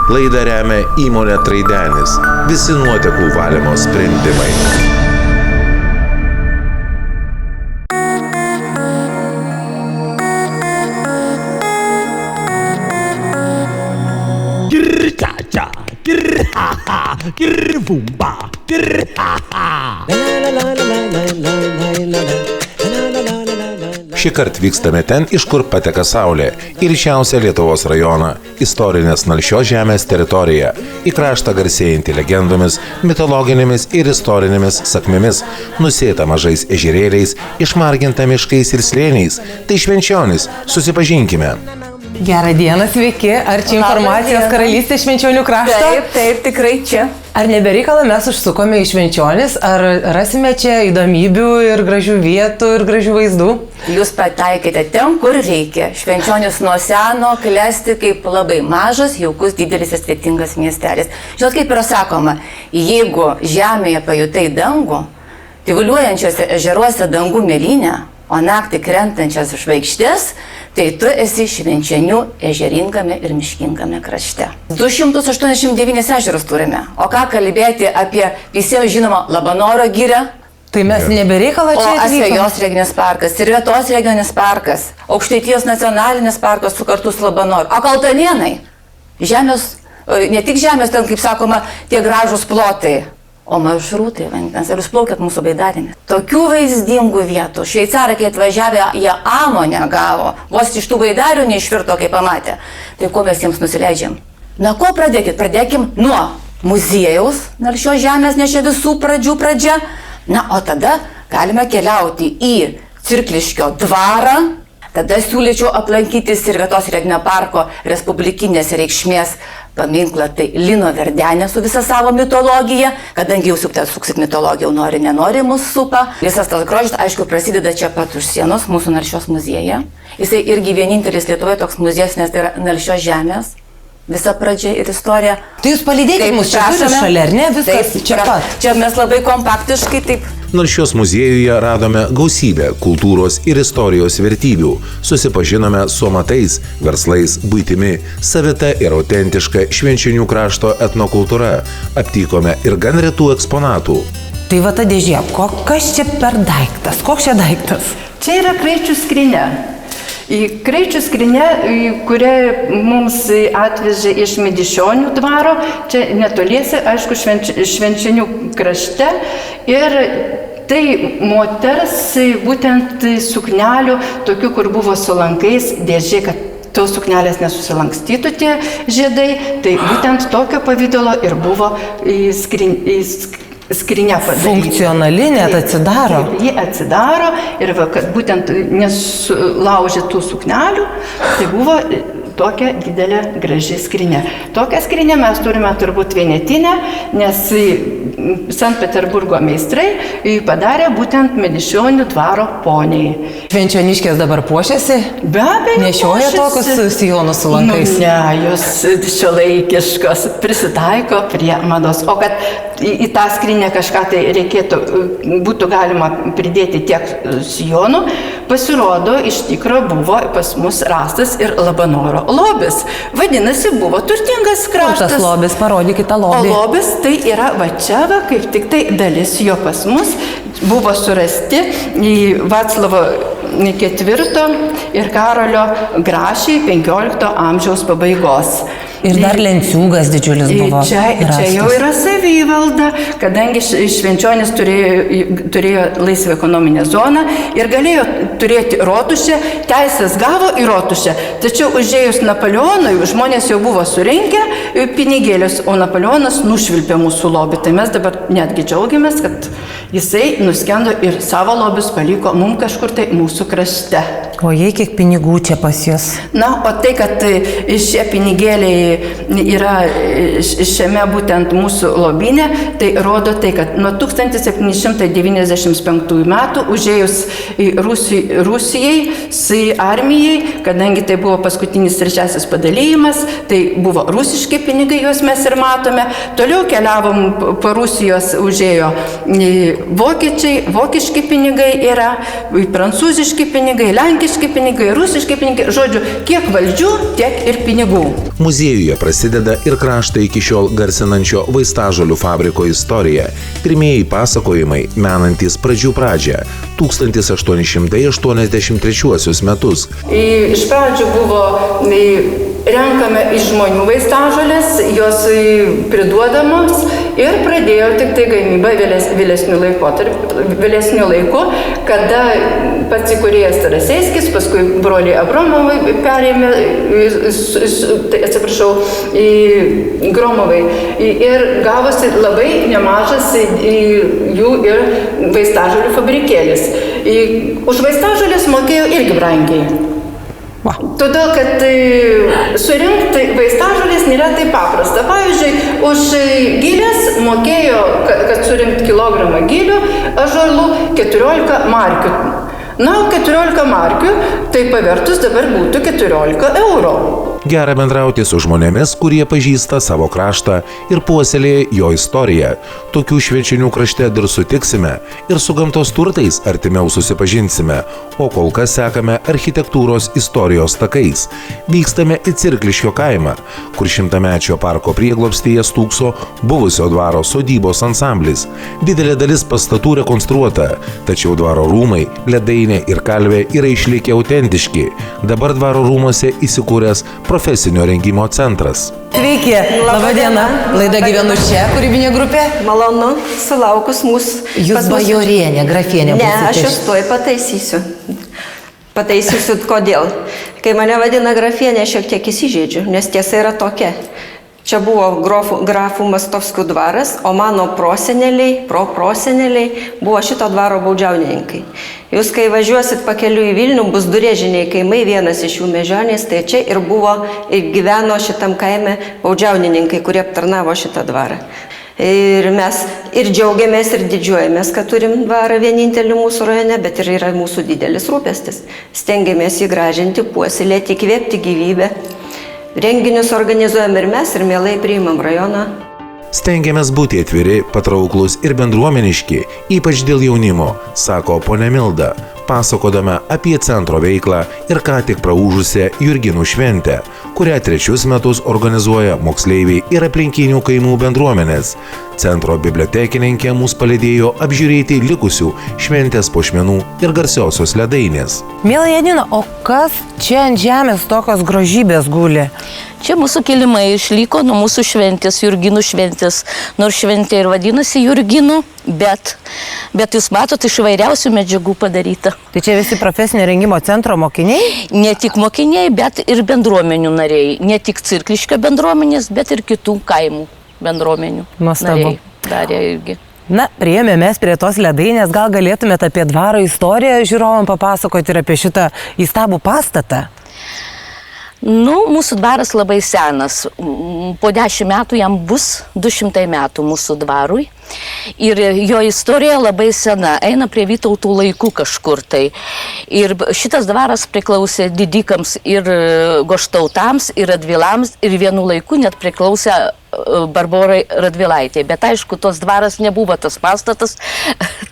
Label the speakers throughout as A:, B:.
A: Laidą remia įmonė Traidenis. Visi nuotekų valymo sprendimai. Šį kartą vykstame ten, iš kur pateka saulė, į ryšiausią Lietuvos rajoną, istorinės Nalšios žemės teritoriją, į kraštą garsėjantį legendomis, mitologinėmis ir istorinėmis sakmėmis, nusėtą mažais ežerėliais, išmarginta miškais ir slėniais. Tai Švenčionys, susipažinkime.
B: Gerą dieną, sveiki. Ar čia informacijos karalystė Švenčionių krašto?
C: Taip, tikrai čia.
B: Ar nebereikalą mes užsukome į Švenčionis, ar rasime čia įdomybių ir gražių vietų ir gražių vaizdų?
C: Jūs pataikėte ten, kur reikia. Švenčionis nuo seno klesti kaip labai mažas, jaukus, didelis ir svetingas miestelis. Žinot, kaip yra sakoma, jeigu žemėje pajutai dangų, tyvuliuojančiose ežeruose dangų mėlynę, o naktį krentančias žvaigždės, tai tu esi Švenčionių ežeringame ir miškingame krašte. 289 ežerus turime. O ką kalbėti apie visiems žinomą Labanoro girią?
B: Tai mes nebereikalą čia atvykome.
C: O Asvejos regioninis parkas, Sirvietos regioninis parkas, Aukštaitijos nacionalinis parkas su kartu su Labanoru. O Kaltanėnai? Žemės, ne tik žemės, ten, kaip sakoma, tie gražūs plotai. O maršrutai, vandens, ar jūs plaukėt mūsų baidarėmis? Tokių vaizdingų vietų. Šveicarai, kai atvažiavę, jie amonę gavo. Vos iš tų baidarių neišvirto, kai pamatė. Tai ko mes jiems nusileidžiam? Na, ko pradėkit? Pradėkim nuo muziejaus, Nalšios žemės, nes čia visų pradžių pradžia. Na, o tada galime keliauti į Cirkliškio dvarą. Tada siūlyčiau aplankyti Sirvietos regioninio parko respublikinės reikšmės paminklą, tai Lino Verdenė su visa savo mitologija, kadangi jūs suksit mitologiją, nori, nenori, mus supa. Visas tas grožis, aišku, prasideda čia pat už sienos, mūsų Nalšios muziejuje. Jisai irgi vienintelis Lietuvoje toks muziejus, nes tai yra Nalšios žemės. Visa pradžia ir istorija.
B: Tai jūs palydėkite mus čia šalia, ar ne? Viskas taip, čia pat.
C: Čia mes labai kompaktiškai taip.
A: Nalšios muziejuje radome gausybę kultūros ir istorijos vertybių. Susipažinome su amatais, verslais, buitimi, savita ir autentiška Švenčionių krašto etnokultūra. Aptikome ir gan retų eksponatų.
B: Tai va ta dėžė, kas čia per daiktas? Koks čia daiktas?
D: Čia yra kraičių skrynia. Kraičių skrynia, kurią mums atvežė iš Midišionių dvaro, čia netoliese, aišku, Švenčionių krašte. Ir tai moters būtent suknelių, tokių, kur buvo su lankais, dėžė, kad tos suknelės nesusilankstytų tie žiedai, tai būtent tokio pavydalo ir buvo skrynia padaryta.
B: Funkcionali, net atsidaro.
D: Taip, ji atsidaro ir kad būtent nesulaužė tų suknelių, tai buvo tokia didelė graži skrynia. Tokią skrynią mes turime turbūt vienetinę, nes Sankt Peterburgo meistrai padarė būtent Midišionių dvaro poniai.
B: Švenčioniškės dabar puošiasi?
D: Be abejo,
B: nešioja tokius sijonus su lankais?
D: Nu, ne, jos šiuolaikiškos prisitaiko prie mados. O kad į tą skrynią kažką tai reikėtų, būtų galima pridėti tiek sijonų, pasirodo, iš tikro buvo pas mus rastas ir Labanoro lobis. Vadinasi, buvo turtingas kraštas.
B: Tas lobis, parodykite tą lobį.
D: O lobis tai yra va čia, va, kaip tik tai dalis jo pas mus buvo surasti į Vaclavo IV ir Karolio Grašiai 15 amžiaus pabaigos.
B: Ir dar lenciūgas didžiulis buvo.
D: Čia jau yra savivalda, kadangi Švenčionis turėjo laisvą ekonominę zoną ir galėjo turėti rotušę, teisės gavo į rotušę. Tačiau užėjus Napoleonui, žmonės jau buvo surinkę pinigėlius, o Napoleonas nušvilpė mūsų lobį. Tai mes dabar netgi džiaugiamės, kad jisai nuskendo ir savo lobius paliko mums kažkur tai mūsų krašte.
B: O jei kiek pinigų čia pas jūs?
D: Na, o tai, kad šie pinigėliai yra šiame būtent mūsų lobinė, tai rodo tai, kad nuo 1795 metų užėjus Rusijai, armijai, kadangi tai buvo paskutinis trečiasis padalyjimas, tai buvo rusiški pinigai, juos mes ir matome. Toliau keliavom po Rusijos, užėjo vokiečiai, vokiški pinigai yra, prancūziški pinigai, lenkiški lenkiški pinigai, rusiški pinigai, žodžiu, kiek valdžių, tiek ir pinigų.
A: Muziejuje prasideda ir kraštą iki šiol garsinančio vaistažolių fabriko istorija. Pirmieji pasakojimai menantys pradžių pradžią – 1883 metus.
D: Iš pradžių buvo renkame iš žmonių vaistažolės, jos priduodamos ir pradėjo tik tai gamybą vėlesniu laiku, kada pats įkūrėjas Taraseiskis, paskui broliai Abromovai perėmė, Gromovai. Ir gavosi labai nemažas jų ir vaistažolių fabrikėlis. Už vaistažolės mokėjo irgi brangiai. Todėl, kad surinkti vaistažolės nėra taip paprasta. Pavyzdžiui, už gilės mokėjo, kad surinkti kilogramą gilių ąžuolų 14 markių. Na, 14 markių, tai pavertus dabar būtų 14 eurų.
A: Gera bendrauti su žmonėmis, kurie pažįsta savo kraštą ir puoselėja jo istoriją. Tokių švenčionių krašte dar sutiksime ir su gamtos turtais artimiau susipažinsime, o kol kas sekame architektūros istorijos takais. Vykstame į Cirkliškio kaimą, kur 100-mečio parko prieglobstyje stūkso buvusio dvaro sodybos ansamblis. Didelė dalis pastatų rekonstruota, tačiau dvaro rūmai, ledainė ir kalvė yra išlikę autentiški. Dabar dvaro rūmose įsikūręs profesinio rengimo centras.
B: Sveiki, laba diena. Laida Gyvenu čia, kūrybinė grupė.
E: Malonu, sulaukus mūsų.
B: Jūs bajorienė, grafienė.
E: Ne, aš jūs tuoj pataisysiu. Pataisysiu, kodėl. Kai mane vadina grafienė, šiek tiek įsižeidžiu, nes tiesa yra tokia. Čia buvo grafų Mastovskių dvaras, o mano proseneliai buvo šito dvaro baudžiauninkai. Jūs, kai važiuosit pakeliu į Vilnių, bus du rėžiniai kaimai, vienas iš jų Mežionės, tai čia ir buvo, ir gyveno šitam kaime baudžiauninkai, kurie aptarnavo šitą dvarą. Ir mes ir džiaugiamės, ir didžiuojamės, kad turim dvarą vienintelį mūsų rajone, bet ir yra mūsų didelis rūpestis. Stengiamės jį gražinti, puoselėti, įkvėpti gyvybę. Renginius organizuojam ir mes, ir mielai priimam rajoną.
A: Stengiamės būti atviri, patrauklus ir bendruomeniški, ypač dėl jaunimo, sako ponia Milda, pasakodama apie centro veiklą ir ką tik praūžusią Jurginų šventę, kurią 3 metus organizuoja moksleiviai ir aplinkinių kaimų bendruomenės. Centro bibliotekininkė mus palydėjo apžiūrėti likusių šventės puošmenų ir garsiosios ledainės.
B: Miela Janina, o kas čia ant žemės tokios grožybės guli?
F: Čia mūsų kilimai išliko nuo mūsų šventės, Jurginų šventės, nors šventė ir vadinasi Jurginų, bet jūs matot, iš įvairiausių medžiagų padaryta.
B: Tai čia visi profesinio rengimo centro mokiniai?
F: Ne tik mokiniai, bet ir bendruomenių nariai. Ne tik Cirkliškio bendruomenės, bet ir kitų kaimų bendruomenių.
B: Nuostabu.
F: Nariai darė irgi.
B: Na, priėmė mes prie tos ledainės, gal galėtumėte apie dvaro istoriją žiūrovam papasakoti ir apie šitą įstabų pastatą?
F: Nu, mūsų dvaras labai senas. Po 10 metų jam bus 200 metų mūsų dvarui. Ir jo istorija labai sena, eina prie Vytautų laikų kažkur tai. Ir šitas dvaras priklausė didikams ir goštautams, ir Radvilams, ir vienu laiku net priklausė Barborai Radvilaitė. Bet aišku, tos dvaras nebuvo tas pastatas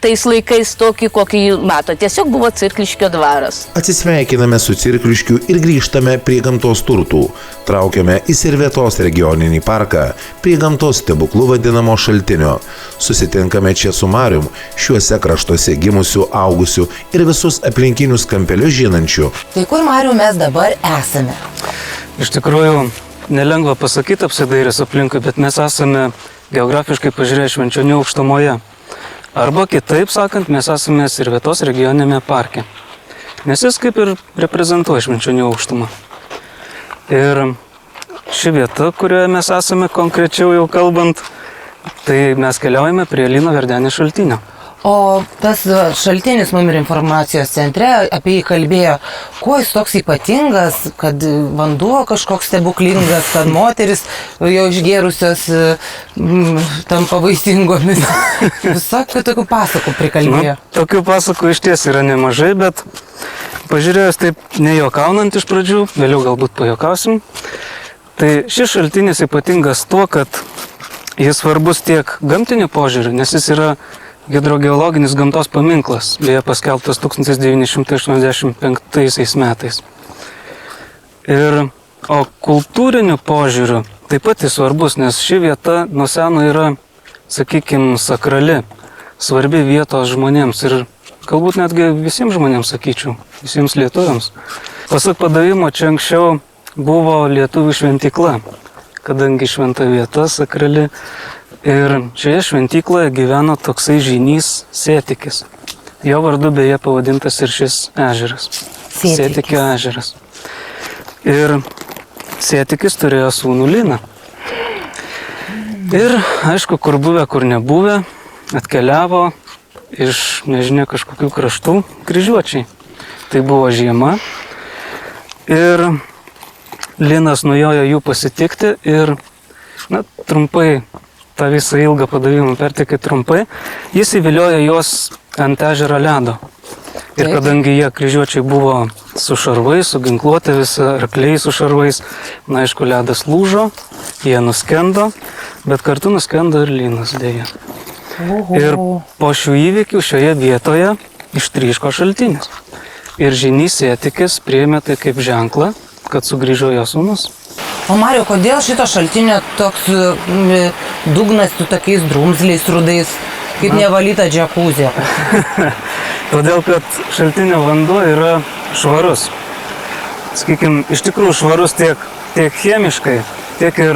F: tais laikais tokį, kokį mato. Tiesiog buvo Cirkliškio dvaras.
A: Atsisveikiname su Cirkliškiu ir grįžtame prie gamtos turtų. Traukiame į Sirvietos regioninį parką, prie gamtos stebuklų vadinamo šaltinio. Susitinkame čia su Marium, šiuose kraštuose gimusių, augusių ir visus aplinkinius kampelius žinančių.
B: Tai kur, Mariu, mes dabar esame?
G: Iš tikrųjų, nelengva pasakyti apsidairęs aplinkui, bet mes esame geografiškai pažiūrėję Švenčionių aukštumoje. Arba kitaip sakant, mes esame Sirvietos regioninėme parke. Nes jis kaip ir reprezentuoja Švenčionių aukštumą. Ir ši vieta, kurioje mes esame konkrečiau jau kalbant, tai mes keliaujame prie Lino Verdenės šaltinio.
B: O tas šaltinis mum ir informacijos centre apie jį kalbėjo, kuo jis toks ypatingas, kad vanduo kažkoks stebuklingas, kad moteris jau išgėrusios tampa vaisingomis. Visokių tokių pasakų prikalbėjo.
G: Tokių pasakų iš ties yra nemažai, bet pažiūrėjus taip nejuokaunant iš pradžių, vėliau galbūt pajokausim, tai šis šaltinis ypatingas tuo, kad jis svarbus tiek gamtiniu požiūriu, nes jis yra hidrogeologinis gamtos paminklas, beje paskelbtas 1985 metais. O kultūriniu požiūriu taip pat jis svarbus, nes ši vieta nuo seno yra, sakykime, sakrali, svarbi vietos žmonėms ir galbūt netgi visiems žmonėms, sakyčiau, visiems lietuviams. Pasak padavimo, čia anksčiau buvo lietuvių šventykla, kadangi šventa vieta sakrali. Ir šioje šventykloje gyveno toksai žynys Sėtikis. Jo vardu beje pavadintas ir šis ežeras. Sėtikio ežeras. Ir Sėtikis turėjo sūnų Liną. Ir aišku, kur buvę, kur nebuvę, atkeliavo iš, nežinia, kažkokių kraštų kryžiuočiai. Tai buvo žiema. Ir Linas nujojo jų pasitikti ir, trumpai, tą visą ilgą padavimą perteikti trumpai, jis įviliojo juos ant ežero ledo. Ir kadangi jie kryžiuočiai buvo su šarvais, su ginkluotė visa, arkliai su šarvais, aišku, ledas lūžo, jie nuskendo, bet kartu nuskendo ir Linas dėja. Ir po šių įvykių šioje vietoje ištryško šaltinis. Ir žynys Sėtikis priėmė tai kaip ženklą, kad sugrįžo jo sūnus.
B: O Mariau, kodėl šito šaltinio toks dugnas su tokiais drumzliais rudais, kaip nevalyta džakuzė?
G: Todėl, kad šaltinio vanduo yra švarus. Sakykime, iš tikrųjų švarus tiek chemiškai, tiek ir,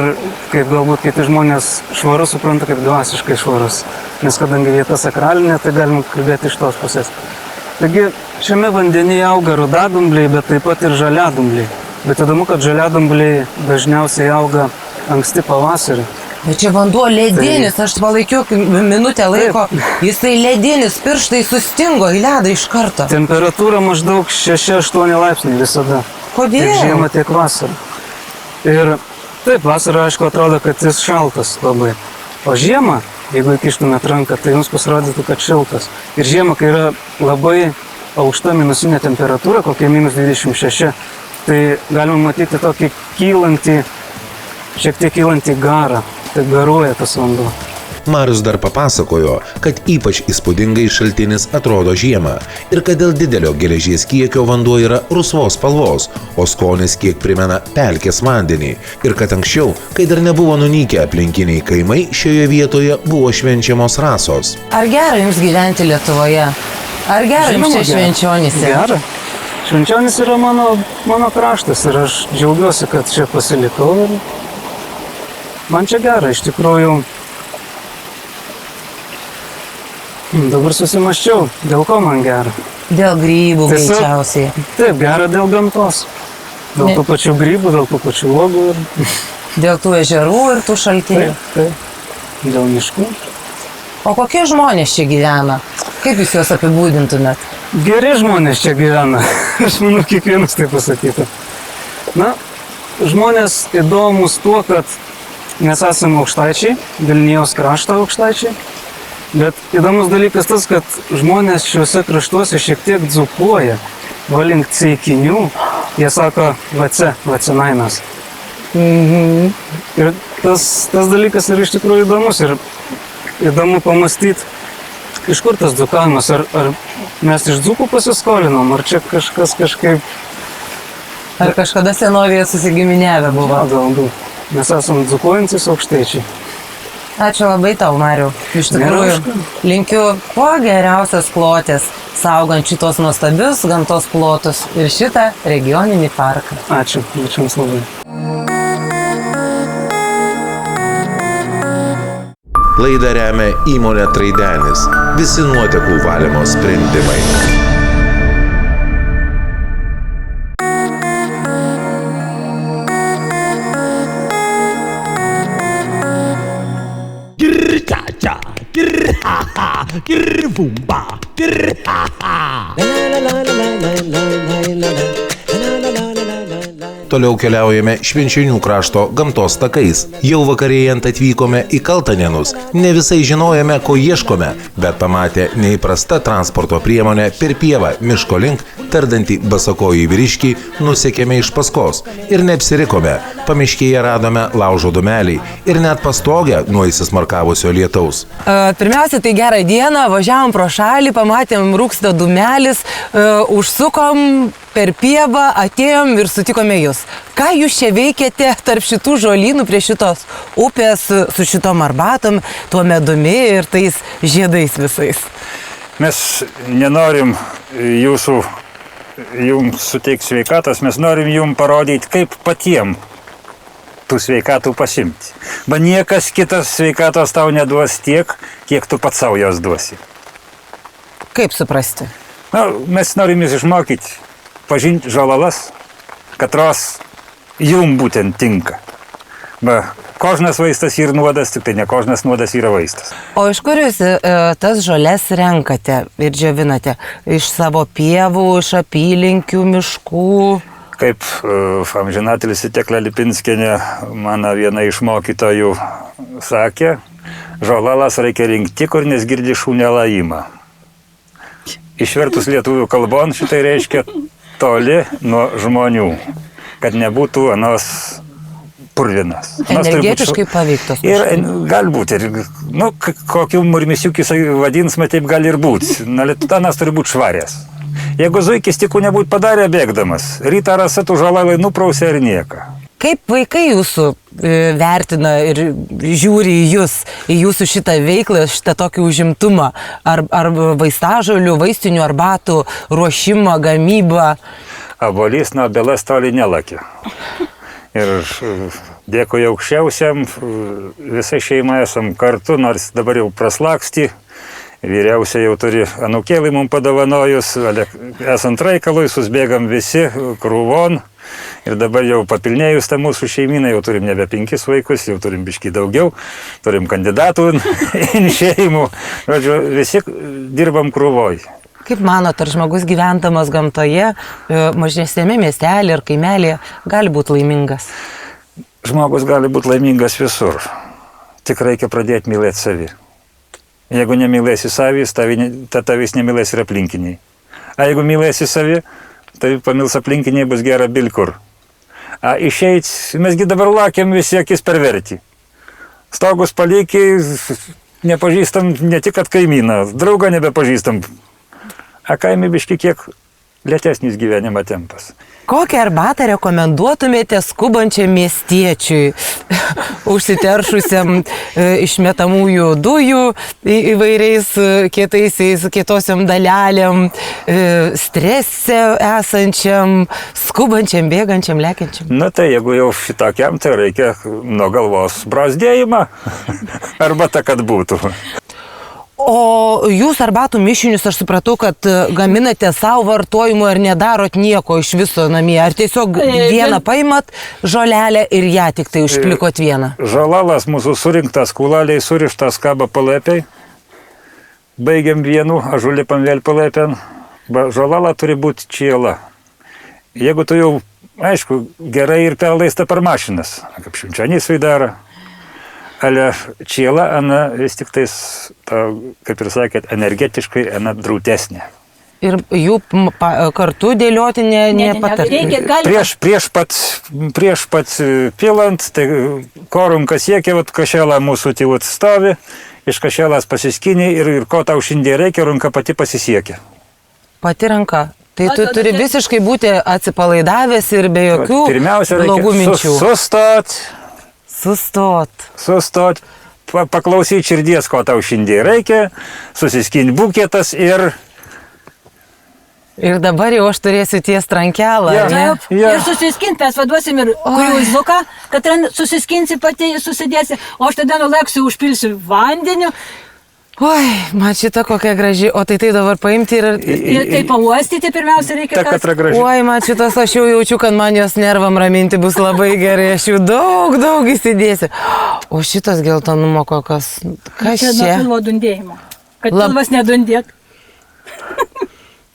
G: kaip galbūt kiti žmonės švarus supranta, kaip dvasiškai švarus. Nes kadangi vieta sakralinė, tai galima kalbėti iš tos pusės. Taigi, šiame vandenyje auga rudadumbliai, bet taip pat ir žaliadumbliai. Bet įdomu, kad žaliadumbliai dažniausiai auga anksti pavasarį.
B: Bet čia vanduo ledinis, aš palaikiau minutę laiko, jisai ledinis, pirštai sustingo į ledą iš karto.
G: Temperatūra maždaug 6-8 laipsniai visada.
B: Kodėl?
G: Tiek žiemą, tiek vasarą. Ir taip, vasarą aišku atrodo, kad jis šaltas labai. O žiemą, jeigu įkištumėt ranką, tai jums pasirodytų, kad šiltas. Ir žiemą, kai yra labai aukšta minusinė temperatūra, kokia -26, tai galima matyti tokį šiek tiek kylantį garą. Tai garuoja tas vanduo.
A: Marius dar papasakojo, kad ypač įspūdingai šaltinis atrodo žiemą ir kad dėl didelio geležies kiekio vanduo yra rusvos spalvos, o skonis kiek primena pelkės vandenį. Ir kad anksčiau, kai dar nebuvo nunykę aplinkiniai kaimai, šioje vietoje buvo švenčiamos rasos.
B: Ar gera jums gyventi Lietuvoje? Ar gera jums čia Švenčionyse?
G: Gera. Švenčionys yra mano kraštas ir aš džiaugiuosi, kad čia pasilikau ir man čia gera, iš tikrųjų. Dabar susimaščiau, dėl ko man gera.
B: Dėl grybų greičiausiai.
G: Taip, gera dėl gamtos. Dėl tų pačių grybų, dėl tų pačių uogų.
B: Dėl tų ežerų ir tų šaltinių.
G: Taip. Dėl miškų.
B: O kokie žmonės čia gyvena? Kaip jūs juos apibūdintumėt?
G: Geri žmonės čia gyvena. Aš manau, kiekvienas tai pasakytų. Žmonės įdomus tuo, kad mes esame aukštaičiai, Vilnijos krašto aukštaičiai. Bet įdomus dalykas tas, kad žmonės šiuose kraštuose šiek tiek dzūkuoja. Valink ceikinių, jie sako vacenainas. Ir tas dalykas yra iš tikrųjų įdomus ir įdomu pamastyti, iš kur tas dzūkavimas, ar mes iš dzūkų pasiskolinom, ar čia kažkas kažkaip...
B: Ar kažkada senovėje susigiminiavę buvo?
G: Galbūt. Mes esame dzūkuojantis aukštaičiai.
B: Ačiū labai tau, Mariau. Iš tikrųjų, linkiu kuo geriausios klotės, saugant šitos nuostabius gamtos plotus ir šitą regioninį parką.
G: Ačiū, ačiū jums labai.
A: Laidą remia įmonė Traidenis. Visi nuotekų valymo sprendimai. Toliau keliaujame Švenčionių krašto gamtos takais. Jau vakarėjant atvykome į Kaltanėnus. Ne visai žinojome, ko ieškome, bet pamatę neįprastą transporto priemonę per pievą miško link, tardantį basakojį vyriškį, nusekėme iš paskos ir neapsirikome. pamiškėje radome laužo dūmelį ir net pastogę nuo įsismarkavusio lietaus.
B: Pirmiausia, tai gerą dieną, važiavom pro šalį, pamatėm rūksta dūmelis, užsukom per pievą, atėjom ir sutikome jūs. Ką jūs čia veikėte tarp šitų žolynų prie šitos upės su šitom arbatom, tuo medumi ir tais žiedais visais?
H: Mes nenorim jums suteikti sveikatos, mes norim jums parodyti, kaip patiem tų sveikatų pasimti. Bet niekas kitas sveikatos tau neduos tiek, kiek tu pats savo jos duosi.
B: Kaip suprasti?
H: Mes norim jūs išmokyti, pažinti žolalas, katros jums būtent tinka. Kožnas vaistas yra nuodas, tik tai ne kožnas nuodas yra vaistas.
B: O iš kur jūs tas žoles renkate ir džiovinate? Iš savo pievų, iš apylinkių, miškų?
H: Kaip amžinatelis Tekla Lipinskienė, mano viena iš mokytojų, sakė, žolalas reikia rinkti, kur nesgirdi šunio lajimą. Išvertus lietuvių kalbon, šitai reiškia toli nuo žmonių, kad nebūtų anos purvinas.
B: Energetiškai paveiktos.
H: Ir galbūt, kokių murmisiukį vadinsime, taip gali ir būti. Anas turi būti švarės. Jeigu zuikis tikų nebūtų padarę bėgdamas, rytą rasetų žalalai nuprausė ir nieko.
B: Kaip vaikai jūsų vertina ir žiūri į jūs, į jūsų šitą veiklą, šitą tokį užimtumą, ar vaistažolių, vaistinių arbatų, ruošimą, gamybą?
H: Obuolys nuo obelas toli nelakė. Ir dėkui aukščiausiam, visai šeima esam kartu, nors dabar jau praslaksti. Vyriausia jau turi anūkėlį mums padovanojus, esant reikalui, susbėgam visi krūvon. Ir dabar jau papilnėjus tą mūsų šeiminą, jau turim nebe 5 vaikus, jau turim biškį daugiau, turim kandidatų į šeimų. Žodžiu, visi dirbam krūvoj.
B: Kaip manot, ar žmogus gyventamas gamtoje, mažesnėme miestelė ar kaimelė, gali būti laimingas?
H: Žmogus gali būti laimingas visur. Tik reikia pradėti mylėti savį. Jeigu nemylėsi savys, tavęs nemylės ir aplinkiniai. A jeigu mylėsi savį, tai pamils aplinkiniai bus gera bilkur. A išeit, mesgi dabar lakėm visi akis perverti. Stogus palikiai, nepažįstam ne tik kad kaimyną, draugą nebepažįstam. A kaime biški kiek lėtesnis gyvenimo tempas.
B: Kokią arbatą rekomenduotumėte skubančiam miestiečiui, užsiteršusiam išmetamųjų dujų įvairiais kietosiam dalelėm, strese esančiam, skubančiam, bėgančiam, lekiančiam?
H: Tai jeigu jau šitokiam, tai reikia nuo galvos brazdėjimą, arbata kad būtų.
B: O jūs arbatų mišinius, aš supratau, kad gaminate savo vartojimui ar nedarot nieko iš viso namie? Ar tiesiog vieną paimat žolelę ir ją tik tai užplikot vieną?
H: Žolalas mūsų surinktas, kulaliai surištas kaba palėpiai. Baigiam vienu, ažulipam vėl palėpiam. Žolala turi būti čiela. Jeigu tu jau, aišku, gerai ir perlaista per mašinas, kaip šimčianys daro. Ale čiela, ana vis tik tais, kaip ir sakėt, energetiškai, ana drautesnė.
B: Ir jų kartu dėlioti nepatarti.
H: Prieš pat pilant, tai korunka siekia, kašelą mūsų tyvut stovi, iš kašelas pasiskinė ir ko tau šiandien reikia, runka pati pasisiekia.
B: Pati ranka. Tai tu turi visiškai būti atsipalaidavęs ir be jokių blogų minčių.
H: Sustot, paklausyti širdies, ko tau šiandien reikia, susiskinti buketas ir...
I: Ir dabar jau aš turėsiu ties trankelą, ne?
J: Ir susiskinti, mes vaduosim ir kuriuzuką, kad susiskinsi pati, susidėsi, o aš tada nulaksiu, užpilsiu vandeniu.
I: Oi, man šita kokia graži, o tai dabar paimti ir...
J: Ir tai pauostyti pirmiausia reikia.
I: Oi, man šitas aš jau jaučiu, kad man jos nervam raminti bus labai gerai, aš jų daug įsidėsiu. O šitas geltonumo kokios, kas čia?
J: Čia nuo pilvo dundėjimo, kad pilvas nedundėt.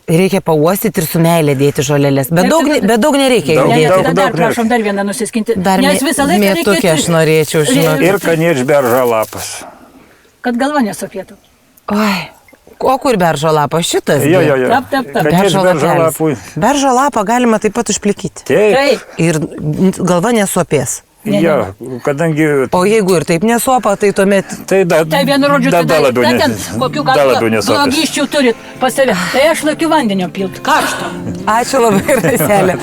B: Reikia pauostyti ir su meilė dėti žolelės, bet daug nereikia įdėti.
J: Dar prašom, dar vieną nusiskinti.
B: Dar mėtukė aš norėčiau, žinoti.
H: Ir kaniečberža lapas.
J: Kad galva nesopėtų.
B: Oi, O kur beržo lapas šitas?
H: Jo.
J: Tap, tap, tap.
H: Kad iš beržo lapų.
B: Beržo lapą galima taip pat užplikyti.
H: Taip.
B: Ir galva nesopės.
H: Jo, kadangi...
B: O jeigu ir taip nesopa, tai tuomet...
H: Tai
J: vienu žodžiu,
H: da labiau
J: ten kokių blogyščių turit pas save. Tai aš laikiu vandenio pilt, karšto.
B: Ačiū labai, Raselė.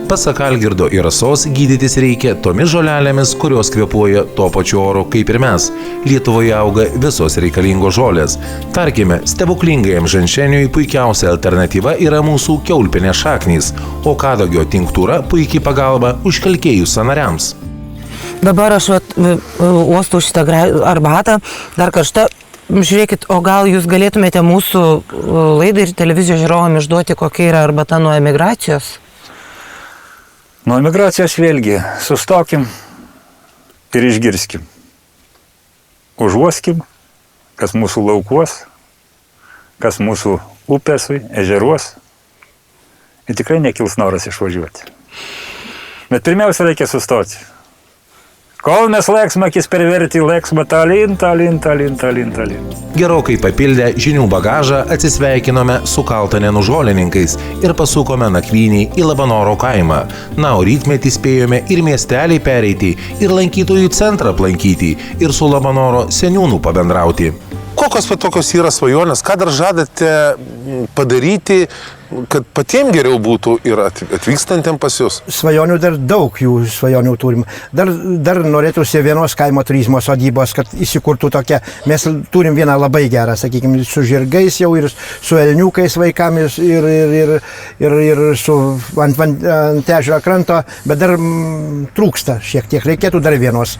A: Pasak Algirdo ir Rasos, gydytis reikia tomis žolelėmis, kurios kvėpuoja tuo pačiu oru kaip ir mes. Lietuvoje auga visos reikalingos žolės. Tarkime, stebuklingajam ženšeniui puikiausia alternatyva yra mūsų kiaulpienės šaknys, o kadagio tinktūra puikiai pagalba užkalkėjus sąnariams.
B: Dabar aš uostau šitą arbatą, dar karštą. Žiūrėkit, o gal jūs galėtumėte mūsų laidai ir televizijos žiūrovam išduoti, kokia yra arbata nuo emigracijos?
H: Nuo emigracijos vėlgi sustokim ir išgirskim. Užuoskim, kas mūsų laukuos, kas mūsų upėsui, ežeruos. Ir tikrai nekils noras išvažiuoti. Bet pirmiausia reikia sustoti. Kol mes lėksime akis perverti, lėksime talin.
A: Gerokai papildę žinių bagažą atsisveikinome su Kaltanėnų žolininkais ir pasukome nakvynį į Labanoro kaimą. Na, o rytmetį spėjome ir miestelį pereiti, ir lankytojų centrą aplankyti, ir su Labanoro seniūnų pabendrauti. Kokios tokios yra svajonės, ką dar žadate padaryti, kad patiems geriau būtų ir atvykstantiem pas jūs?
K: Svajonių dar daug jų svajonių turim. Dar norėtųsi vienos kaimo turizmo sodybos, kad įsikurtų tokia. Mes turim vieną labai gerą, sakykime, su žirgais jau ir su elniukais vaikams ir su ant ežero kranto, bet dar trūksta šiek tiek, reikėtų dar vienos.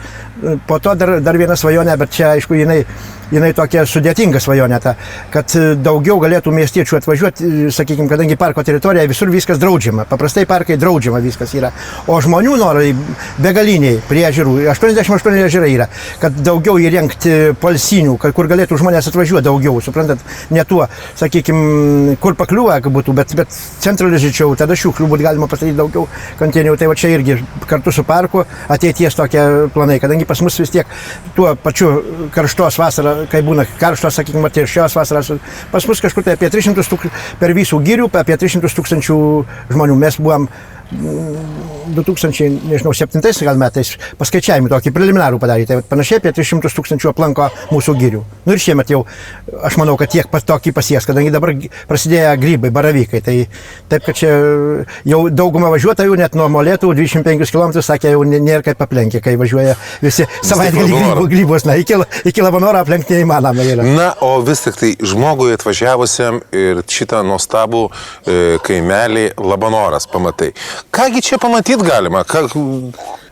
K: Po to dar viena svajonė, bet čia, aišku, jinai tokia sudėtinga svajonė, kad daugiau galėtų miestiečių atvažiuoti, sakykime, kadangi parko teritorijoje visur viskas draudžiama, paprastai parkai draudžiama viskas yra, o žmonių norai begaliniai prie ežerų, 88 ežerai yra, kad daugiau įrengti poilsinių, kur galėtų žmonės atvažiuoti daugiau, suprantat, ne tuo, sakykime, kur pakliūva būtų, bet centralizuočiau, tada šiukšlių būtų galima pastatyti daugiau konteinerių, tai va čia irgi kartu su parku ateities tokie planai, kadangi pas mus vis tiek tuo pačiu karštos vasarą, kai būna karštos, sakykime, tai šios vasaros, pas mus kažkur tai apie 300 tūkstančių per visų girių, apie 300 tūkstančių žmonių. Mes buvom 2007 gal metais paskaičiavimą tokį preliminarų padaryti, tai panašiai apie 300 tūkstančių aplanko mūsų girių. Nu ir šiemet jau, aš manau, kad tiek tokį pasieks, kadangi dabar prasidėjo grybai, baravykai, tai taip, kad čia jau dauguma važiuotojų, net nuo Molėtų 25 km, sakė, jau nėra kaip aplenkė, kai važiuoja visi savaitgalį grybos, na, iki Labanoro aplenkti neįmanoma yra.
A: Na, o vis tik tai žmogui atvažiavusiam ir šitą nuostabų kaimelį Labanoras pamatai. Kągi čia pamatyti galima?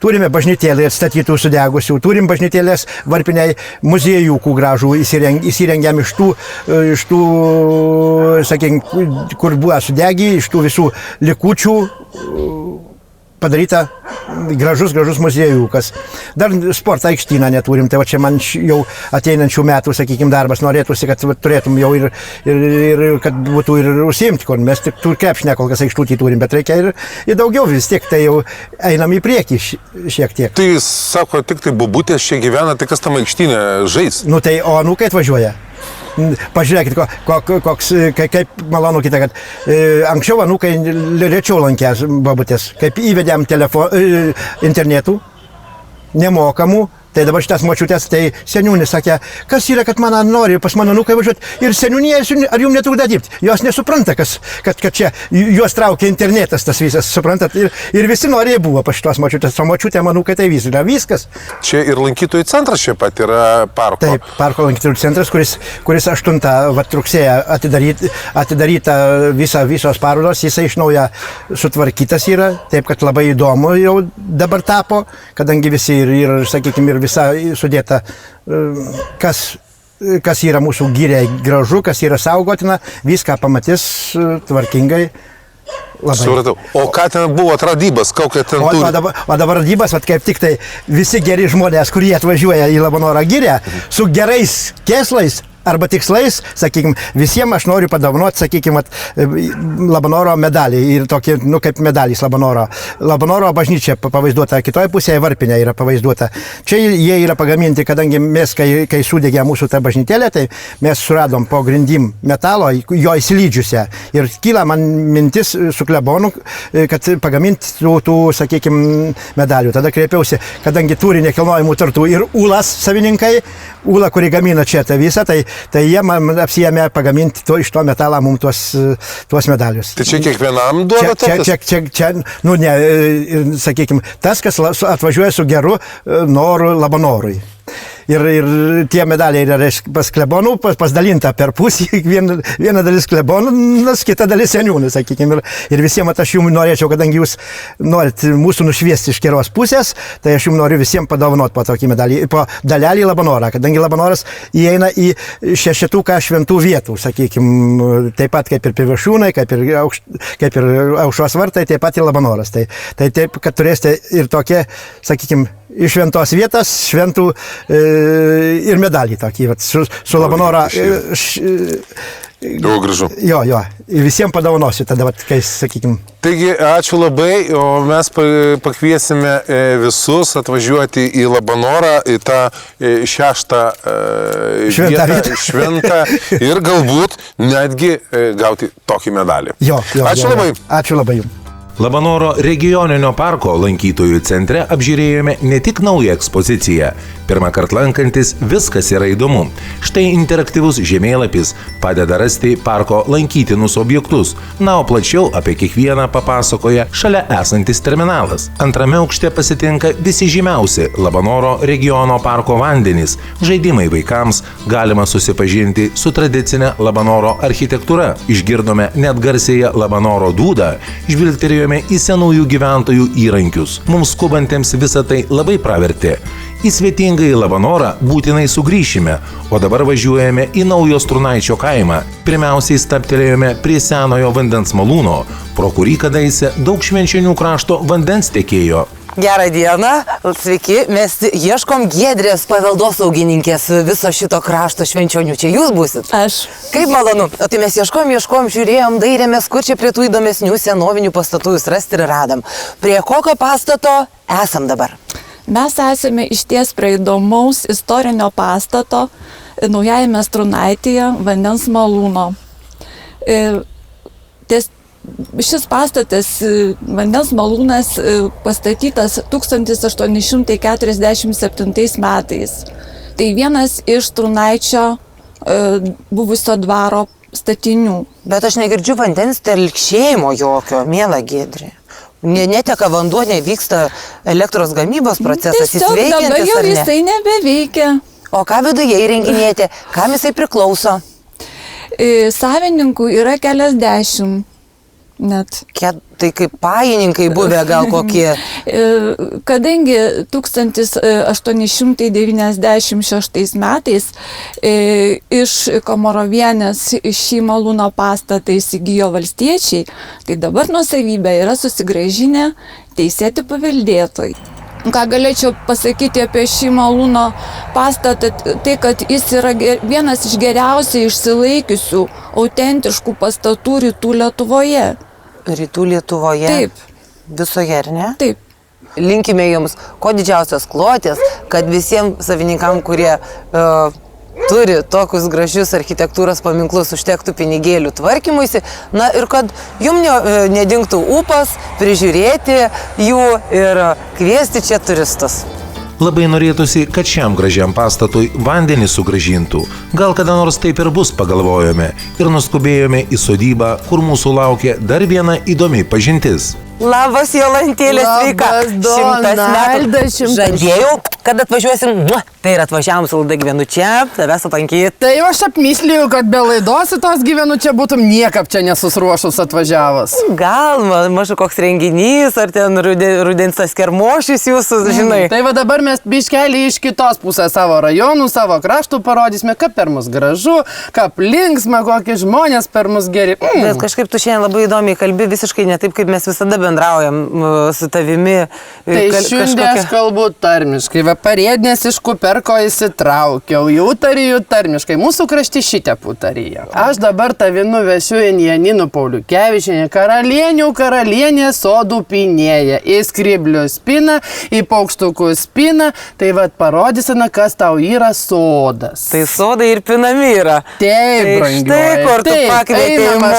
K: Turime bažnytėlį atstatytų sudegusių, turim bažnytėlės varpiniai muziejų gražų įsirengėm iš tų, sakykime, kur buvo sudegi, iš tų visų likučių padaryta gražus muziejukas. Dar sporto aikštyną neturim, tai va čia man jau ateinančių metų, sakykime, darbas norėtųsi, kad turėtum jau ir kad būtų ir užsiimti, kur mes tik tų krepšinę kol kas aikštutį turim, bet reikia ir daugiau vis tiek, tai jau einam į priekį šiek tiek.
A: Tai sako, tik tai bobutės čia gyvena, tai kas tam aikštynė žais?
K: Nu tai, o anūkai atvažiuoja. Pažiūrėkit, kaip malonu kitą, kad anksčiau anūkai rečiau lankės babutės, kaip įvedėm internetų, nemokamų. Tai dabar šitas močiutės, tai seniūnis sakė, kas yra, kad man nori pas mano anūkai važiuoti. Ir seniūnija, ar jums netrukda dirbti? Jos nesupranta, kad čia juos traukia internetas tas visas, suprantat. Ir visi norėjo buvo pas šitos močiutės, o močiutė anūkai tai yra viskas.
A: Čia ir lankytojų centras čia pat yra parko.
K: Taip, parko lankytojų centras, kuris 8 rugsėjo atidaryta visos parodos, jisai iš naujo sutvarkytas yra, taip kad labai įdomu jau dabar tapo, kadangi visi ir sakykime, ir visa sudėta, kas yra mūsų giriai gražu, kas yra saugotina, viską pamatys tvarkingai. Labai.
A: Supratau. O ką ten buvo radybas, kokia ten turi?
K: O dabar radybas, kaip tik tai visi geri žmonės, kurie atvažiuoja į Labanoro girią, su gerais kėslais arba tikslais, sakykime, visiems aš noriu padovanoti, sakykime, Labanoro medalį ir tokį, kaip medalys Labanoro. Labanoro bažnyčia pavaizduota, kitoje pusėje Varpinė yra pavaizduota. Čia jie yra pagaminti, kadangi mes, kai sudegė mūsų tą bažnytėlę, tai mes suradom po grindim metalo, jo įsilydžiusią. Ir kyla man mintis su klebonu, kad pagaminti tų, sakykime, medalių. Tada kreipiausi, kadangi turi nekilnojimų turtų ir Ulas savininkai, Ula, kuri gamina čia tą visą, tai jie man apsijėmė pagaminti iš to metalo mums tuos medalius.
A: Tai čia kiekvienam duoda tokius?
K: Čia, nu ne, sakykime, tas, kas atvažiuoja su geru noru Labanorui. Ir tie medaliai yra pas klebonų, pasidalinta per pusį, viena dalis klebonų, kita dalis seniūnų, sakykime. Ir visiems aš jums norėčiau, kadangi jūs norit mūsų nušviesti iš geros pusės, tai aš jums noriu visiems padovanoti po tokį medalį, po dalelį Labanorą, kadangi Labanoras įeina į 6 šventų vietų, sakykime, taip pat kaip ir Pivašiūnai, kaip ir Aušros vartai, taip pat ir Labanoras. Tai taip, kad turėsite ir tokie, sakykime, iš šventos vietos, šventų ir medalį tokį, su Labanoro.
A: Jau gražu.
K: Jo, visiems padovanosiu tada, kai sakykim.
A: Taigi, ačiū labai, o mes pakviesime visus atvažiuoti į Labanorą, į tą 6. šventą ir galbūt netgi gauti tokį medalį. Ačiū labai.
K: Ačiū labai jums.
A: Labanoro regioninio parko lankytojų centre apžiūrėjome ne tik naują ekspoziciją. Pirmą kartą lankantis viskas yra įdomu. Štai interaktyvus žemėlapis padeda rasti parko lankytinus objektus. Na, o plačiau apie kiekvieną papasakoja šalia esantis terminalas. Antrame aukšte pasitinka visi žymiausi Labanoro regiono parko vandenys. Žaidimai vaikams, galima susipažinti su tradicinė Labanoro architektūra. Išgirdome net garsėją Labanoro dūdą, žvilgterėjome į senųjų gyventojų įrankius. Mums skubantiems visą tai labai pravertė. Į svetingąjį Labanorą būtinai sugrįšime, o dabar važiuojame į Naujo Strūnaičio kaimą. Pirmiausiai stabtelėjome prie senojo vandens malūno, pro kurį kadaise daug Švenčionių krašto vandens tekėjo.
B: Gerą dieną, sveiki, mes ieškom Giedrės paveldosaugininkės viso šito krašto Švenčionių. Čia jūs būsit?
L: Aš.
B: Kaip malonu. O tai mes ieškom, žiūrėjom, dairėmės, kur čia prie tų įdomesnių senovinių pastatų jūs rasti ir radom. Prie kokio pastato esam dabar?
L: Mes esame išties prie įdomaus istorinio pastato Naujajame Strūnaitėje vandens malūno. Šis pastatas, vandens malūnas, pastatytas 1847 metais. Tai vienas iš Strūnaičio buvusio dvaro statinių.
B: Bet aš negirdžiu vandens telkšėjimo jokio, miela Giedrė. Neteka vanduo, nevyksta elektros gamybos procesas, jis veikiantis ar ne?
L: Dabar jau jisai nebeveikia.
B: O ką viduje įrenginėti? Kam jisai priklauso?
L: Savininkų yra keliasdešimt. Net.
B: Tai kaip pajininkai buvę gal kokie?
L: Kadangi 1896 metais iš Komorovienės šį malūno pastatą įsigijo valstiečiai, tai dabar nuosavybė yra susigrąžinę teisėti paveldėtojai. Ką galėčiau pasakyti apie šį malūno pastatą, tai kad jis yra vienas iš geriausiai išsilaikiusių autentiškų pastatų Rytų Lietuvoje.
B: Rytų Lietuvoje?
L: Taip.
B: Visoje, ar ne?
L: Taip.
B: Linkime jums kuo didžiausios klotės, kad visiems savininkam, kurie turi tokius gražius architektūros paminklus, užtektų pinigėlių tvarkymuisi, na ir kad jums nedingtų ūpas prižiūrėti jų ir kviesti čia turistus.
A: Labai norėtųsi, kad šiam gražiam pastatui vandenį sugrąžintų. Gal kada nors taip ir bus, pagalvojome ir nuskubėjome į sodybą, kur mūsų laukia dar viena įdomi pažintis.
B: Labas, Jolantėlė, sveika.
I: Labas,
B: žadėjau, kad atvažiuosim, tai ir atvažiavom su Lada gyvenu čia, tavęs aplankyti.
I: Tai jau aš apmislėjau, kad be laidos į tos gyvenu čia būtum niekap čia nesusruošus atvažiavus.
B: Gal, mažu koks renginys, ar ten rudens tas kermošis jūsų, žinai.
I: Tai va dabar mes biškelį iš kitos pusės savo rajonų, savo kraštų parodysime, kaip per mus gražu, kaip linksma, kokie žmonės per mus geri.
B: Bet kažkaip tu šiandien labai įdomiai kalbi, visiškai ne taip, kaip mes visada bendraujam su tavimi.
I: Tai šiandien aš kalbu tarmiškai. Va
M: Va parėdnės iš Kuperko įsitraukiau, jau tariju tarmiškai, mūsų krašti šitę putariją. Aš dabar tavi nuvešiu į Janinų Pauliukevičienę, karalienė sodų pinėja, į skriblių spina, į paukštukų spina, tai va parodysime, kas tau yra sodas.
I: Tai sodai ir pinami yra.
M: Taip, brangioji.
I: Štai, kur tu pakvietei mus.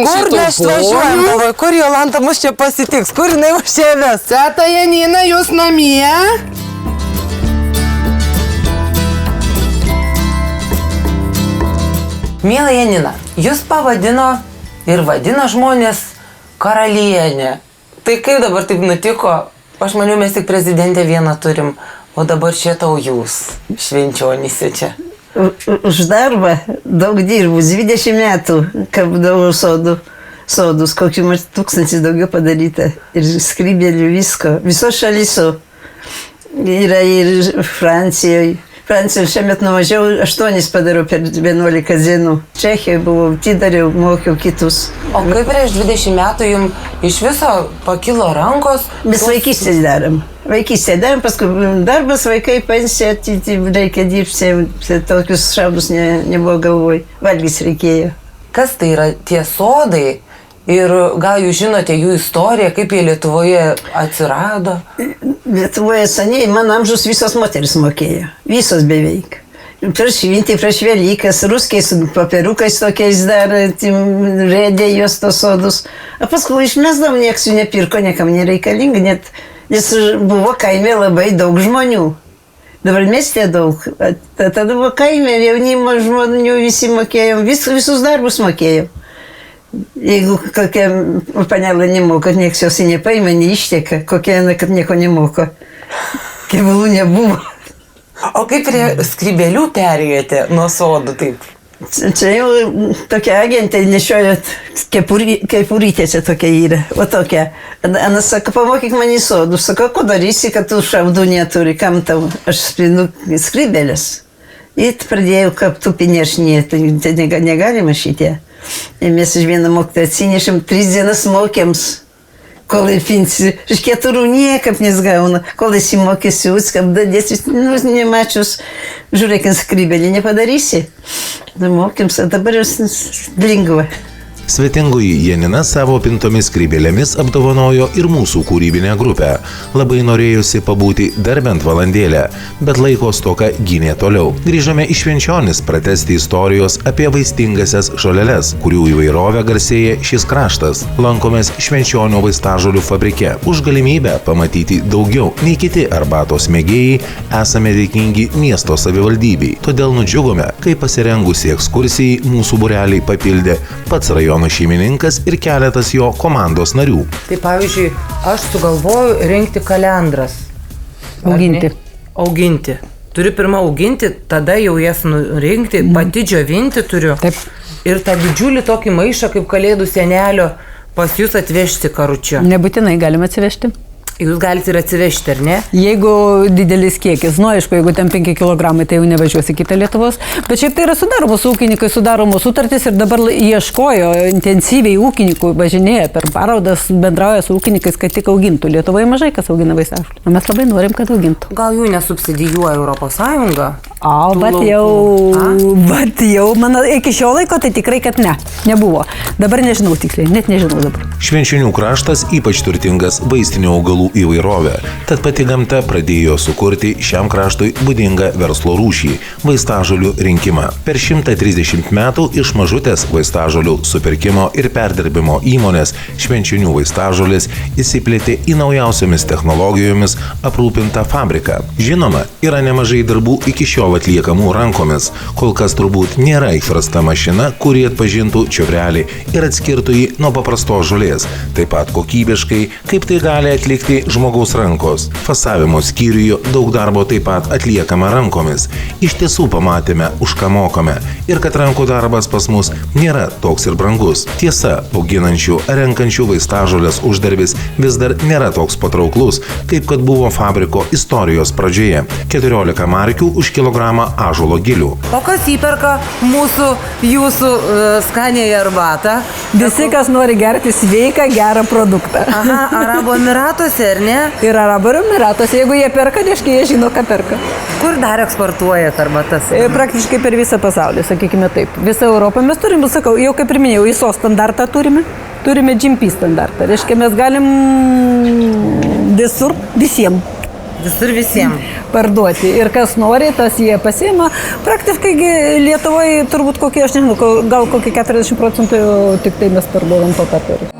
I: Kur mes važiuojam? Kur Jolanta mus čia pasitiks? Kur jinai mus čia ves?
M: Teta Janina, jūs namie?
B: Miela Janina, jūs pavadino ir vadina žmonės karalienė. Tai kaip dabar taip nutiko? Aš maniau, mes tik prezidentę vieną turim, o dabar čia tau jūs, švenčionyse čia.
N: Už darbą daug dirbu, 20 metų kapdavau sodus, kokių 1000 daugiau padaryta. Ir skrybėlių visko, viso šalyso. Yra ir Francijoje. Francijoje šiemet nuvažiavau, 8 padariau per 11 dienų. Čekijoje buvau, atidariau, mokiau kitus.
B: O kaip prieš 20 metų jums iš viso pakilo rankos?
N: Mes vaikystės darom. Paskui darbas, vaikai, pensija, reikia dirbti, tokius šaudus nebuvo galvoj, valgys reikėjo.
B: Kas tai yra tie sodai? Ir gal jūs žinote jų istoriją, kaip jie Lietuvoje atsirado?
N: Lietuvoje seniai, mano amžiaus visos moteris mokėjo. Visos beveik. Prieš šventį, prieš Velykas, ruskiai su papirukais tokiais dar, rėdė juos tos sodus. O paskui išmesdavom, nieks jų nepirko, niekam nereikalinga, nes buvo kaime labai daug žmonių. Dabar mieste daug. Tada buvo kaime, jaunimo žmonių visi mokėjom, visus darbus mokėjom. Jeigu kokia panelė nemoka, nieks jos nepaima, neišteka, kokia, kad nieko nemoko. Kevalų nebuvo.
B: O kaip prie skrybėlių perėjote nuo sodų taip?
N: Čia jau tokia agentė nešiojo kepurytė čia tokia yra, o tokia. Ana sako, pamokyk mane sodų. Sako, ko darysi, kad tu šaudų neturi, kam tau? Aš spinu skrybėlės. Ir pradėjau kaptų pinešinė, tai negalima šitie. Ir mes iš vieną mokytą atsinešėm, 3 dienas mokėms, kol įpinsi. Iš 4 niekaip nesgauna, kol įsimokėsi, kaip dadėsi, nemačius, žiūrėk, skrybėlį nepadarysi. Mokėms, o dabar jūs lengva.
A: Svetingoji Janina savo pintomis skrybėlėmis apdovanojo ir mūsų kūrybinę grupę. Labai norėjusi pabūti dar bent valandėlę, bet laiko stoka gynė toliau. Grįžome į Švenčionis pratęsti istorijos apie vaistingasias žoleles, kurių įvairovę garsėja šis kraštas. Lankomės Švenčionio vaistažolių fabrike. Už galimybę pamatyti daugiau nei kiti arbatos mėgėjai esame dėkingi miesto savivaldybei. Todėl nudžiugome, kai pasirengusi ekskursijai mūsų būrelį papildė pats rajono šeimininkas ir keletas jo komandos narių.
B: Tai pavyzdžiui, aš sugalvoju rinkti kalendras. Auginti. Turiu pirmą auginti, tada jau jas nurinkti, pati džiovinti turiu. Taip. Ir tą didžiulį tokį maišą kaip kalėdų senelio pas jūs atvežti karučiu.
J: Nebūtinai galime atsivežti.
B: Jūs galite ir atsivežti, ar ne?
J: Jeigu didelis kiekis, aišku, jeigu ten 5 kg, tai jau nevažiuosi kitą Lietuvos. Bet šiaip tai yra sudaromos ūkininkai, sudaromos sutartys ir dabar ieškojo intensyviai ūkininkų, važinėja per parodas, bendrauja su ūkininkais, kad tik augintų. Lietuvoje mažai kas augina vaistažolę. O mes labai norim, kad augintų.
B: Gal jų nesubsidijuoja Europos Sąjunga?
J: Bet jau, mano, iki šio laiko tai tikrai, kad nebuvo. Dabar nežinau tiksliai, net nežinau dabar.
A: Švenčionių kraštas ypač turtingas vaistinių augalų įvairovę, tad pati gamta pradėjo sukurti šiam kraštui būdingą verslo rūšį – vaistažolių rinkimą. Per 130 metų iš mažutės vaistažolių supirkimo ir perdirbimo įmonės Švenčionių vaistažolės įsiplėtė į naujausiomis technologijomis aprūpintą fabriką. Žinoma, yra nemažai darbų iki šiol atliekamų rankomis. Kol kas turbūt nėra įprasta mašina, kuri atpažintų čiobrelį ir atskirtų jį nuo paprastos žolės, taip pat kokybiškai, kaip tai gali atlikti žmogaus rankos. Fasavimo skyriuje daug darbo taip pat atliekama rankomis. Iš tiesų pamatėme, už ką mokame ir kad rankų darbas pas mus nėra toks ir brangus. Tiesa, auginančių, renkančių vaistažolės uždarbis vis dar nėra toks patrauklus, kaip kad buvo fabriko istorijos pradžioje. 14 markių už kilogramą kilogramą ąžuolo gilių.
I: O kas įperka jūsų skaniąją arbatą?
J: Visi, kas nori gerti sveiką, gerą produktą.
I: Aha, Arabų Emiratuose, ar ne?
J: Ir Arabų Emiratuose, jeigu jie perka, reiškia, jie žino, ką perka.
I: Kur dar eksportuojat arbatas?
J: Praktiškai per visą pasaulį, sakykime taip. Visą Europą mes turim, sakau, jau kaip ir minėjau, ISO standartą turime GMP standartą. Reiškia, mes galim visur visiems parduoti. Ir kas nori, tas jie pasiima. Praktiškai Lietuvoje turbūt kokie, aš nežinau, gal kokie 40% tik tai mes parduodam to popierių.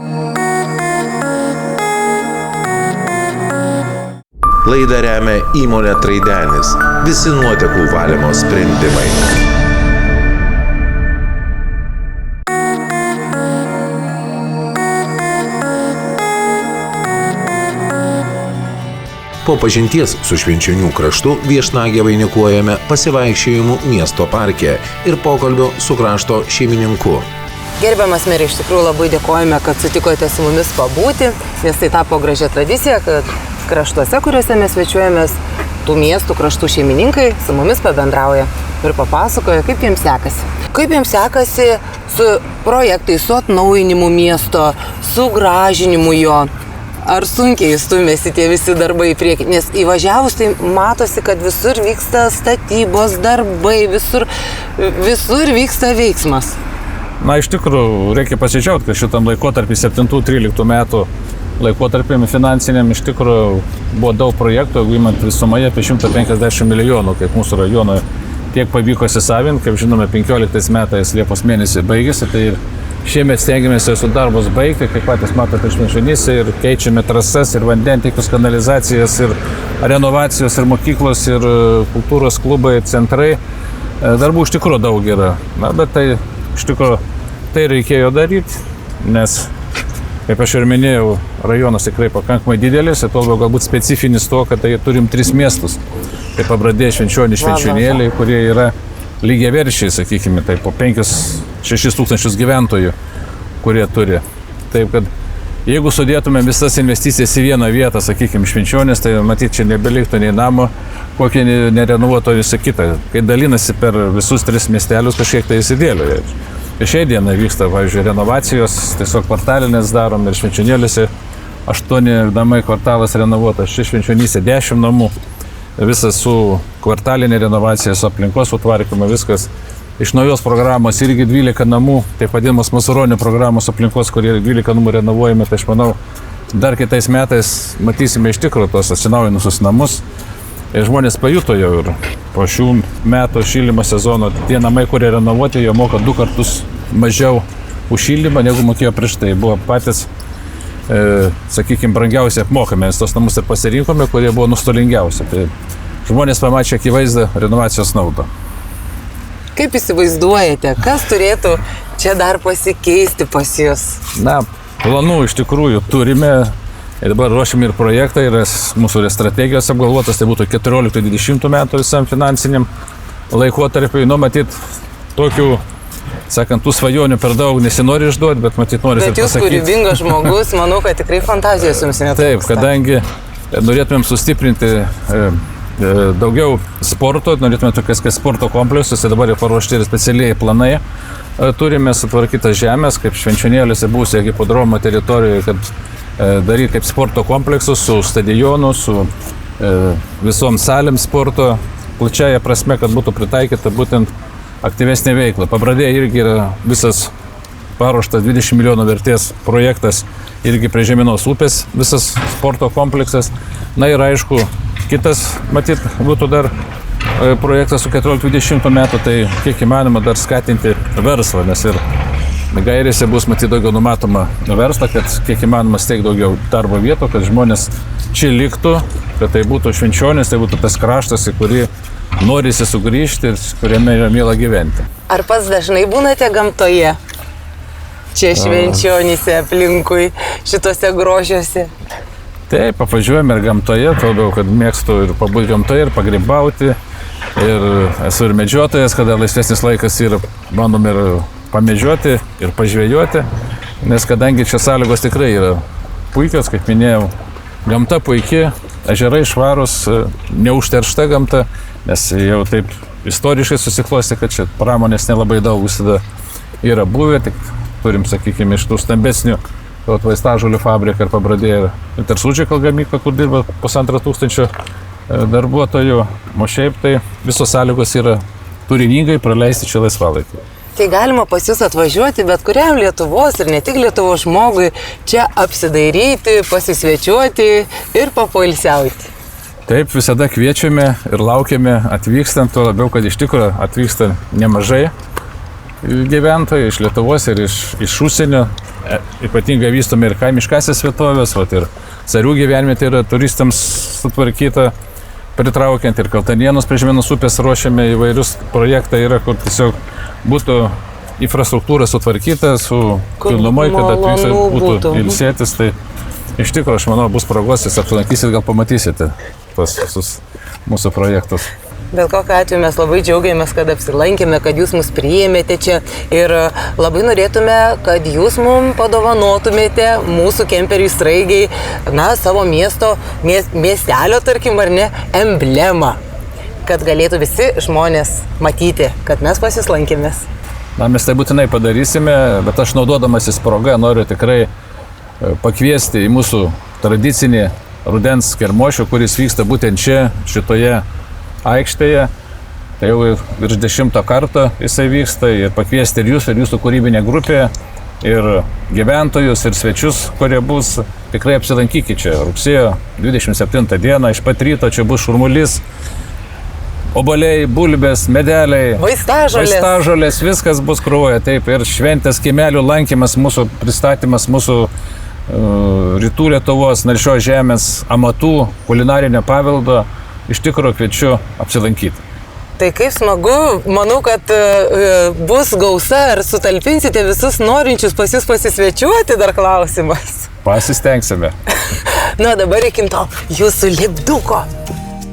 A: Laidą remia įmonė Traidenis. Visi nuotekų valymo sprendimai. Po pažinties su Švenčionių kraštu viešnagę vainikuojame pasivaikščiojimų miesto parke ir pokalbio su krašto šeimininku.
I: Gerbiamas merė, iš tikrųjų labai dėkojame, kad sutikote su mumis pabūti, nes tai tapo gražia tradicija, kad kraštuose, kuriuose mes svečiuojamės, tų miestų kraštų šeimininkai su mumis pabendrauja ir papasakoja, kaip jiems sekasi. Kaip jiems sekasi su projektais, su atnaujinimu miesto, su gražinimu jo. Ar sunkiai stumėsi tie visi darbai į priekį? Nes įvažiavus tai matosi, kad visur vyksta statybos darbai, visur vyksta veiksmas.
O: Na, iš tikrųjų, reikia pasidžiaugti, kad šitam laikotarpį 7-13 metų laikotarpį finansiniam iš tikrųjų buvo daug projektų, jeigu imant visumoje apie 150 milijonų, kaip mūsų rajonoje tiek pavyko įsisavinti, kaip žinome, 15 metais Liepos mėnesį baigėsi, tai šiemet stengiamės su darbus baigti, kaip patys matote Švenčionyse, ir keičiame trasas, ir vandentiekius, kanalizacijas, ir renovacijos, ir mokyklos, ir kultūros klubai, centrai. Darbų iš tikrųjų daug yra. Na, bet tai iš tikrųjų tai reikėjo daryti, nes, kaip aš ir minėjau, rajonas tikrai pakankamai didelis, ir tol galbūt specifinis to, kad tai turim 3 miestus. Tai Pabradė, Švenčionys, Švenčionėliai, kurie yra lygiaverčiai, sakykime, tai po 5-6 tūkstančius gyventojų, kurie turi. Taip, kad jeigu sudėtume visas investicijas į vieną vietą, sakykime, Švenčionys, tai matyt, čia nebeliktų nei namo, kokie nerenovuoto visą kitą. Kai dalinasi per visus 3 miestelius, kažkiek tai įsidėlioja. Ir šiai dienai vyksta, pavyzdžiui, renovacijos, tiesiog kvartalinės darom ir Švenčionėliuose 8 namai kvartalas renovuotas, čia Švenčionyse 10 namų. Visas su kvartalinė renovacija, su aplinkos sutvarkymu, viskas. Iš naujos programos irgi 12 namų, taip vadinamas Masuronių programos aplinkos, kurie 12 namų renovuojame, tai aš manau, dar kitais metais matysime iš tikrųjų tos atsinaujinusius namus. Ir žmonės pajuto jau ir po šių metų šildymo sezono, tie namai, kurie renovuoti, jie moka 2 kartus mažiau už šildymą, negu mokėjo prieš tai. Buvo patys, sakykime, brangiausiai apmokami, mes tos namus ir pasirinkome, kurie buvo nustolingiausi. Tai žmonės pamačia akivaizdą renovacijos naudą.
I: Kaip įsivaizduojate, kas turėtų čia dar pasikeisti pas jūs?
O: Na, planų iš tikrųjų turime. Ir dabar ruošiam ir projektą, ir mūsų strategijos apgalvotas, tai būtų 14-20 metų visam finansiniam laikotarpiui. Nu, matyt, tokių, sakant, tų svajonių per daug nesinori išduoti, bet matyt, nori ir pasakyti.
I: Bet jūs kūrybingas žmogus, manau, kad tikrai fantazijos jums netrūksta.
O: Taip, kadangi norėtumėm sustiprinti daugiau sporto, norėtume tokias sporto kompleksus, tai dabar jau paruošti ir specialiai planai. Turime sutvarkytas žemės, kaip Švenčionėliuose būsio hipodromo teritorijoje, kad daryti kaip sporto kompleksus su stadionu, su visom salėm sporto, plačiaja prasme, kad būtų pritaikyta būtent aktyvesnė veikla. Pabradė irgi yra visas paruoštas 20 milijonų vertės projektas, irgi prie Žeminos upės visas sporto kompleksas. Na ir aišku, kitas, matyt, būtų dar projektas su 14-20 metų, tai kiek įmanoma dar skatinti verslą, nes ir gairėse bus matyti daugiau numatoma verslą, kad kiek įmanoma steigti daugiau darbo vietų, kad žmonės čia liktų, kad tai būtų Švenčionys, tai būtų tas kraštas, į kurį norisi sugrįžti ir kuriame yra miela gyventi.
I: Ar pats dažnai būnate gamtoje? Čia Švenčionyse aplinkui, šitose grožiuose?
O: Taip, apvažiuojame ir gamtoje, todėl, kad mėgstu ir pabūti gamtoje, ir pagrybauti. Ir esu ir medžiotojas, kada laisvesnis laikas yra, bandom ir pamedžioti ir pažvejoti, nes kadangi čia sąlygos tikrai yra puikios, kaip minėjau, gamta puikiai, ežerai švarus, neužteršta gamta, nes jau taip istoriškai susiklosti, kad čia pramonės nelabai daug visada yra buvę, tik turim, sakykime, iš tų stambesnių vaistažolių fabriką ir Pabradėje ir Tarsučiai gamyklą, kur dirba 1500 darbuotojų, o šiaip tai visos sąlygos yra turiningai praleisti čia laisvalaikį.
I: Tai galima pas jūs atvažiuoti bet kuriam Lietuvos ir ne tik Lietuvos žmogui čia apsidairyti, pasisvečiuoti ir papoilsiauti.
O: Taip, visada kviečiame ir laukiame atvykstant, tuo labiau, kad iš tikrųjų atvyksta nemažai gyventojų iš Lietuvos ir iš užsienio, ypatingai vystome ir kaimiškasias vietovės, ir Carių gyvenvietė yra turistams sutvarkyta, pritraukiant ir Kaltanienos prie Žemėnos upės ruošiame įvairius projektai, yra, kur tiesiog būtų infrastruktūra sutvarkyta su pilnumai, kad atvyksta būtų ilsėtis. Tai iš tikrųjų, aš manau, bus progos, jūs apsilankysit, gal pamatysite tos visus mūsų projektus.
I: Bet kokiu atveju mes labai džiaugiamės, kad apsilankėme, kad jūs mus priėmėte čia ir labai norėtume, kad jūs mums padovanotumėte mūsų kemperiui Sraigiai, savo miestelio, tarkim, ar ne, emblemą, kad galėtų visi žmonės matyti, kad mes pasislankėmės.
O: Mes tai būtinai padarysime, bet aš naudodamasis progą noriu tikrai pakviesti į mūsų tradicinį rudens kermošių, kuris vyksta būtent čia, šitoje aikštėje. Tai jau virš 10 kartą jisai vyksta ir pakviesti ir jūsų kūrybinę grupę, ir gyventojus, ir svečius, kurie bus. Tikrai apsilankykite čia rugsėjo 27 dieną, iš pat ryto čia bus šurmulys, obuoliai, bulbės, medeliai, vaistažolės, viskas bus krūvoje. Taip, ir šventės kiemelių lankymas, mūsų pristatymas, mūsų rytų Lietuvos, Nalšios žemės, amatų, kulinarinio paveldo. Iš tikrųjų kviečiu apsilankyti.
I: Tai kaip smagu, manau, kad bus gausa, ar sutalpinsite visus norinčius pas jūs pasisvečiuoti, dar klausimas.
O: Pasistengsime.
I: Dabar reikim to jūsų lipduko.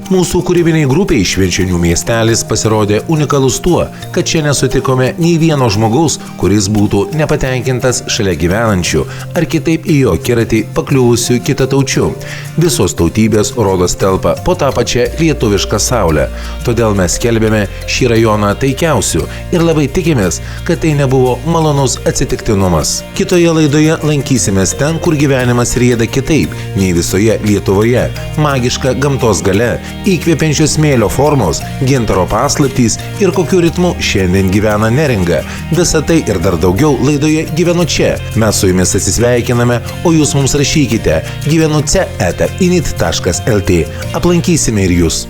A: Mūsų kūrybiniai grupiai Švenčionių miestelis pasirodė unikalus tuo, kad čia nesutikome nei vieno žmogaus, kuris būtų nepatenkintas šalia gyvenančių ar kitaip į jo akiratį pakliuvusių kitataučių. Visos tautybės rodos telpa po tą pačią lietuvišką saulę. Todėl mes skelbėme šį rajoną taikiausiu ir labai tikimės, kad tai nebuvo malonus atsitiktinumas. Kitoje laidoje lankysimės ten, kur gyvenimas rieda kitaip nei visoje Lietuvoje. Magiška gamtos galia, įkvepiančios smėlio formos, gintaro paslaptys ir kokiu ritmu šiandien gyvena Neringa. Visa tai ir dar daugiau laidoje Gyvenu čia. Mes su jumis atsisveikiname, o jūs mums rašykite gyvenuce@init.lt. Aplankysime ir jūs.